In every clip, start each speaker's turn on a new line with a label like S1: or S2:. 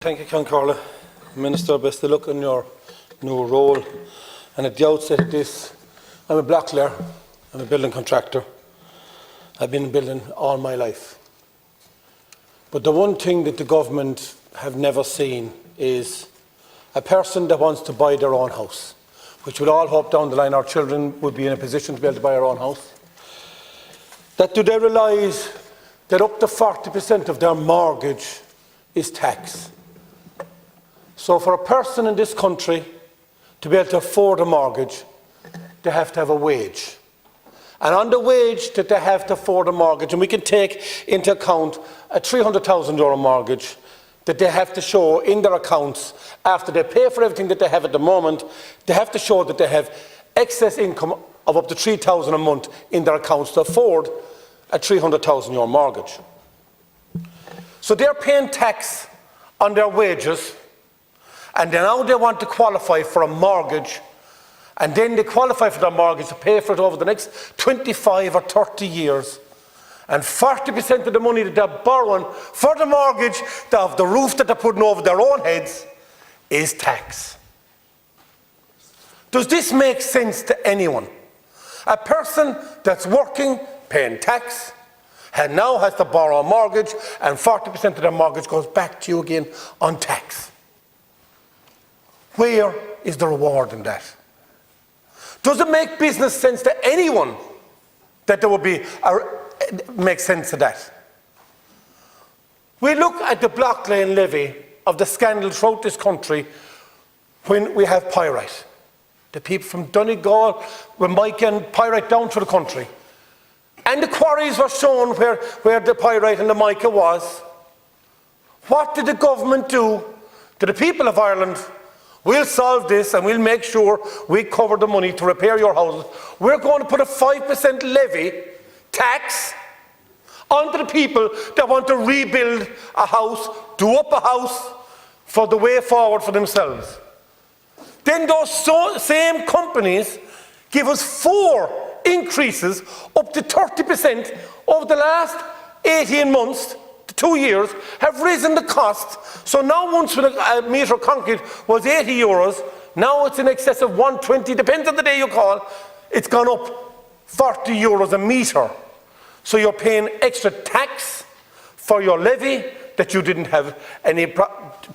S1: Thank you, Carla. Minister, best of luck in your new role. And at the outset of this, I'm a bricklayer, I'm a building contractor. I've been in building all my life. But the one thing that the government have never seen is a person that wants to buy their own house, which we'll all hope down the line our children would be in a position to be able to buy their own house. That do they realise that up to 40% of their mortgage is tax? So for a person in this country to be able to afford a mortgage, they have to have a wage. And on the wage that they have to afford a mortgage, and we can take into account a €300,000 mortgage that they have to show in their accounts after they pay for everything that they have at the moment, they have to show that they have excess income of up to €3,000 a month in their accounts to afford a €300,000 mortgage. So they're paying tax on their wages, and now they want to qualify for a mortgage, and then they qualify for their mortgage to pay for it over the next 25 or 30 years. And 40% of the money that they're borrowing for the mortgage, of the roof that they're putting over their own heads, is tax. Does this make sense to anyone? A person that's working, paying tax, and now has to borrow a mortgage, and 40% of their mortgage goes back to you again on tax. Where is the reward in that? Does it make business sense to anyone that there would be make sense of that? We look at the block lane levy of the scandal throughout this country when we have pyrite. The people from Donegal were miking pyrite down through the country. And the quarries were shown where the pyrite and the mica was. What did the government do to the people of Ireland? We'll solve this and we'll make sure we cover the money to repair your houses. We're going to put a 5% levy tax onto the people that want to rebuild a house, do up a house for the way forward for themselves. Then those same companies give us 4 increases up to 30% over the last 18 months. 2 years have risen the cost. So now once when a metre of concrete was €80, now it's in excess of 120, depends on the day you call. It's gone up €40 a metre. So you're paying extra tax for your levy that you didn't have any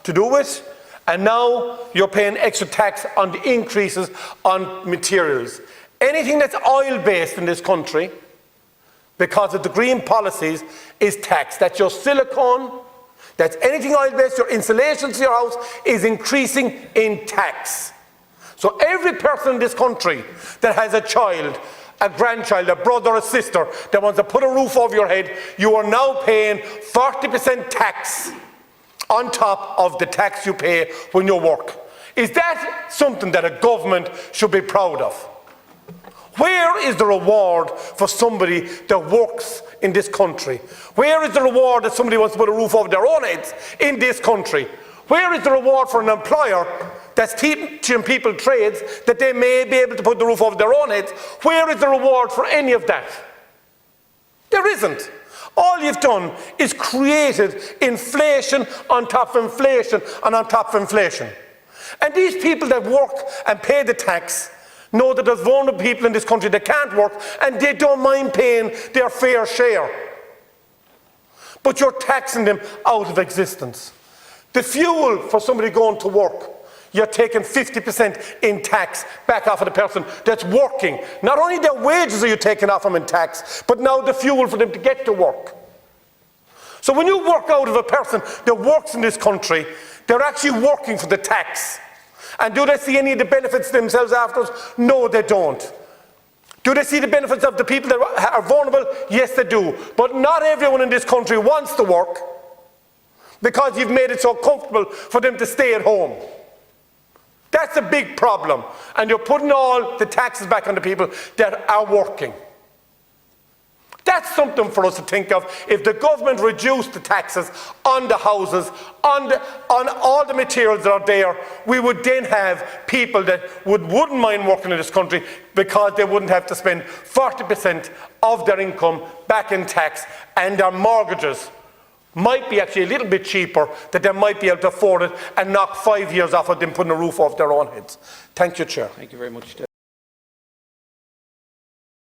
S1: to do with, and now you're paying extra tax on the increases on materials. Anything that's oil-based in this country, because of the green policies, is taxed. That's your silicone, that's anything oil-based, your insulation to your house is increasing in tax. So every person in this country that has a child, a grandchild, a brother or sister that wants to put a roof over your head, you are now paying 40% tax on top of the tax you pay when you work. Is that something that a government should be proud of? Where is the reward for somebody that works in this country? Where is the reward that somebody wants to put a roof over their own heads in this country? Where is the reward for an employer that's teaching people trades that they may be able to put the roof over their own heads? Where is the reward for any of that? There isn't. All you've done is created inflation on top of inflation and on top of inflation. And these people that work and pay the tax know that there's vulnerable people in this country that can't work and they don't mind paying their fair share. But you're taxing them out of existence. The fuel for somebody going to work, you're taking 50% in tax back off of the person that's working. Not only their wages are you taking off them in tax, but now the fuel for them to get to work. So when you work out of a person that works in this country, they're actually working for the tax. And do they see any of the benefits themselves afterwards? No, they don't. Do they see the benefits of the people that are vulnerable? Yes, they do. But not everyone in this country wants to work because you've made it so comfortable for them to stay at home. That's a big problem. And you're putting all the taxes back on the people that are working. That's something for us to think of. If the government reduced the taxes on the houses, on all the materials that are there, we would then have people that wouldn't mind working in this country because they wouldn't have to spend 40% of their income back in tax, and their mortgages might be actually a little bit cheaper, that they might be able to afford it and knock 5 years off of them putting a roof off their own heads. Thank you, Chair.
S2: Thank you very much.